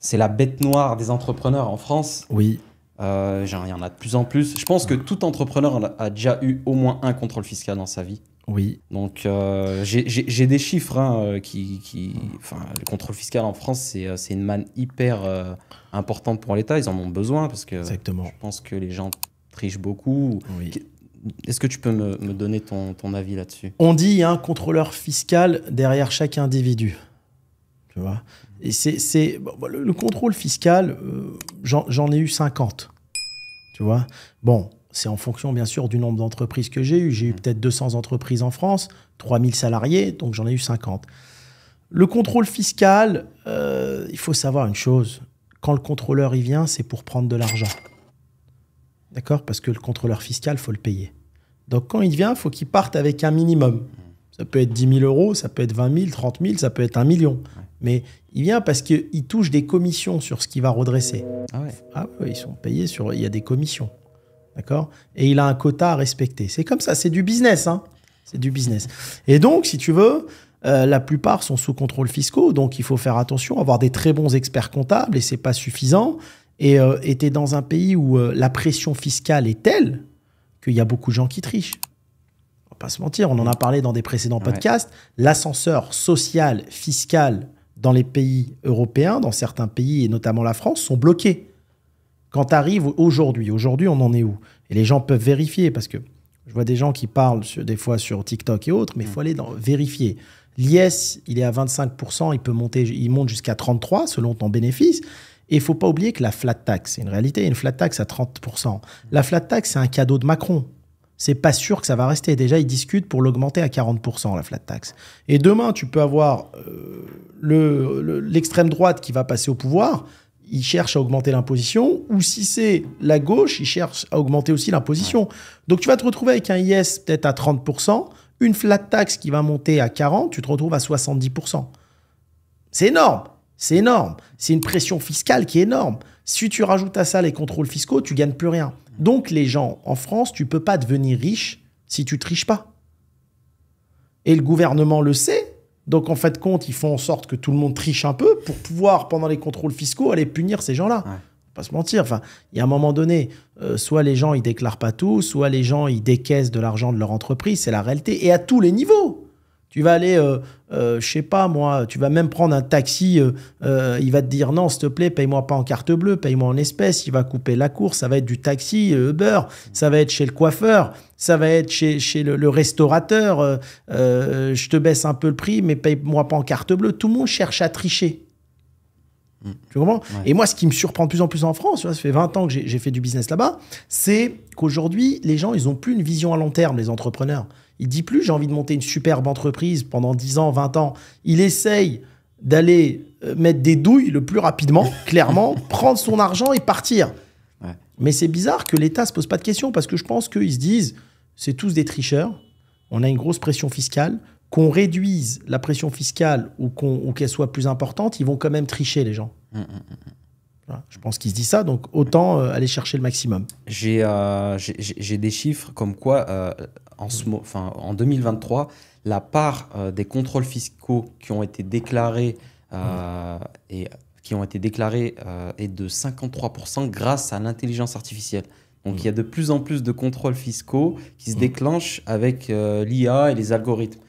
c'est la bête noire des entrepreneurs en France. Oui. Il y en a de plus en plus. Je pense que tout entrepreneur a déjà eu au moins un contrôle fiscal dans sa vie. Oui. Donc, j'ai des chiffres hein, enfin, le contrôle fiscal en France, c'est une manne hyper importante pour l'État. Ils en ont besoin parce que Exactement. je pense que les gens trichent beaucoup. Oui. Est-ce que tu peux me donner ton avis là-dessus? On dit il y a un contrôleur fiscal derrière chaque individu. Tu vois? Et le contrôle fiscal, j'en ai eu 50. Tu vois? Bon, c'est en fonction, bien sûr, du nombre d'entreprises que j'ai eu. J'ai eu peut-être 200 entreprises en France, 3000 salariés, donc j'en ai eu 50. Le contrôle fiscal, il faut savoir une chose. Quand le contrôleur y vient, c'est pour prendre de l'argent. D'accord? Parce que le contrôleur fiscal, il faut le payer. Donc, quand il vient, il faut qu'il parte avec un minimum. Ça peut être 10 000 euros, ça peut être 20 000, 30 000, ça peut être 1 million. Mais il vient parce qu'il touche des commissions sur ce qu'il va redresser. Ah ouais. Ah oui, ils sont payés sur... Il y a des commissions. D'accord? Et il a un quota à respecter. C'est comme ça, c'est du business. Hein, c'est du business. Et donc, si tu veux, la plupart sont sous contrôle fiscal. Donc, il faut faire attention, avoir des très bons experts comptables et c'est pas suffisant. Et tu es dans un pays où la pression fiscale est telle qu'il y a beaucoup de gens qui trichent. On va pas se mentir, on en a parlé dans des précédents podcasts. L'ascenseur social, fiscal dans les pays européens, dans certains pays et notamment la France, sont bloqués. Quand tu arrives aujourd'hui, on en est où? Et les gens peuvent vérifier parce que je vois des gens qui parlent des fois sur TikTok et autres, mais il faut aller vérifier. L'IS, il est à 25%, il monte jusqu'à 33% selon ton bénéfice. Et il ne faut pas oublier que la flat tax, c'est une réalité, il y a une flat tax à 30%. La flat tax, c'est un cadeau de Macron. C'est pas sûr que ça va rester. Déjà, ils discutent pour l'augmenter à 40%, la flat tax. Et demain, tu peux avoir l'extrême droite qui va passer au pouvoir. Il cherche à augmenter l'imposition. Ou si c'est la gauche, il cherche à augmenter aussi l'imposition. Donc, tu vas te retrouver avec un IS peut-être à 30%, une flat tax qui va monter à 40%, tu te retrouves à 70%. C'est énorme. C'est énorme. C'est une pression fiscale qui est énorme. Si tu rajoutes à ça les contrôles fiscaux, tu ne gagnes plus rien. Donc, les gens, en France, tu ne peux pas devenir riche si tu ne triches pas. Et le gouvernement le sait. Donc, en fait, compte, ils font en sorte que tout le monde triche un peu pour pouvoir, pendant les contrôles fiscaux, aller punir ces gens-là. Ouais. Pas se mentir. Enfin, il y a un moment donné, soit les gens, ils ne déclarent pas tout, soit les gens, ils décaissent de l'argent de leur entreprise. C'est la réalité. Et à tous les niveaux. Tu vas aller, je sais pas moi, tu vas même prendre un taxi, il va te dire non, s'il te plaît, paye-moi pas en carte bleue, paye-moi en espèces, il va couper la course, ça va être du taxi, Uber, ça va être chez le coiffeur, ça va être chez le restaurateur, je te baisse un peu le prix, mais paye-moi pas en carte bleue. Tout le monde cherche à tricher. Tu comprends? Ouais. Et moi, ce qui me surprend de plus en plus en France, tu vois, ça fait 20 ans que j'ai fait du business là-bas, c'est qu'aujourd'hui, les gens, ils n'ont plus une vision à long terme, les entrepreneurs. Ils ne disent plus, j'ai envie de monter une superbe entreprise pendant 10 ans, 20 ans. Il essaye d'aller mettre des douilles le plus rapidement, clairement, prendre son argent et partir. Ouais. Mais c'est bizarre que l'État ne se pose pas de questions parce que je pense qu'ils se disent, c'est tous des tricheurs, on a une grosse pression fiscale, qu'on réduise la pression fiscale ou qu'elle soit plus importante, ils vont quand même tricher les gens. Voilà, je pense qu'ils se disent ça, donc autant aller chercher le maximum. J'ai des chiffres comme quoi, en 2023, la part des contrôles fiscaux qui ont été déclarés est de 53% grâce à l'intelligence artificielle. Donc, il y a de plus en plus de contrôles fiscaux qui se déclenchent avec l'IA et les algorithmes.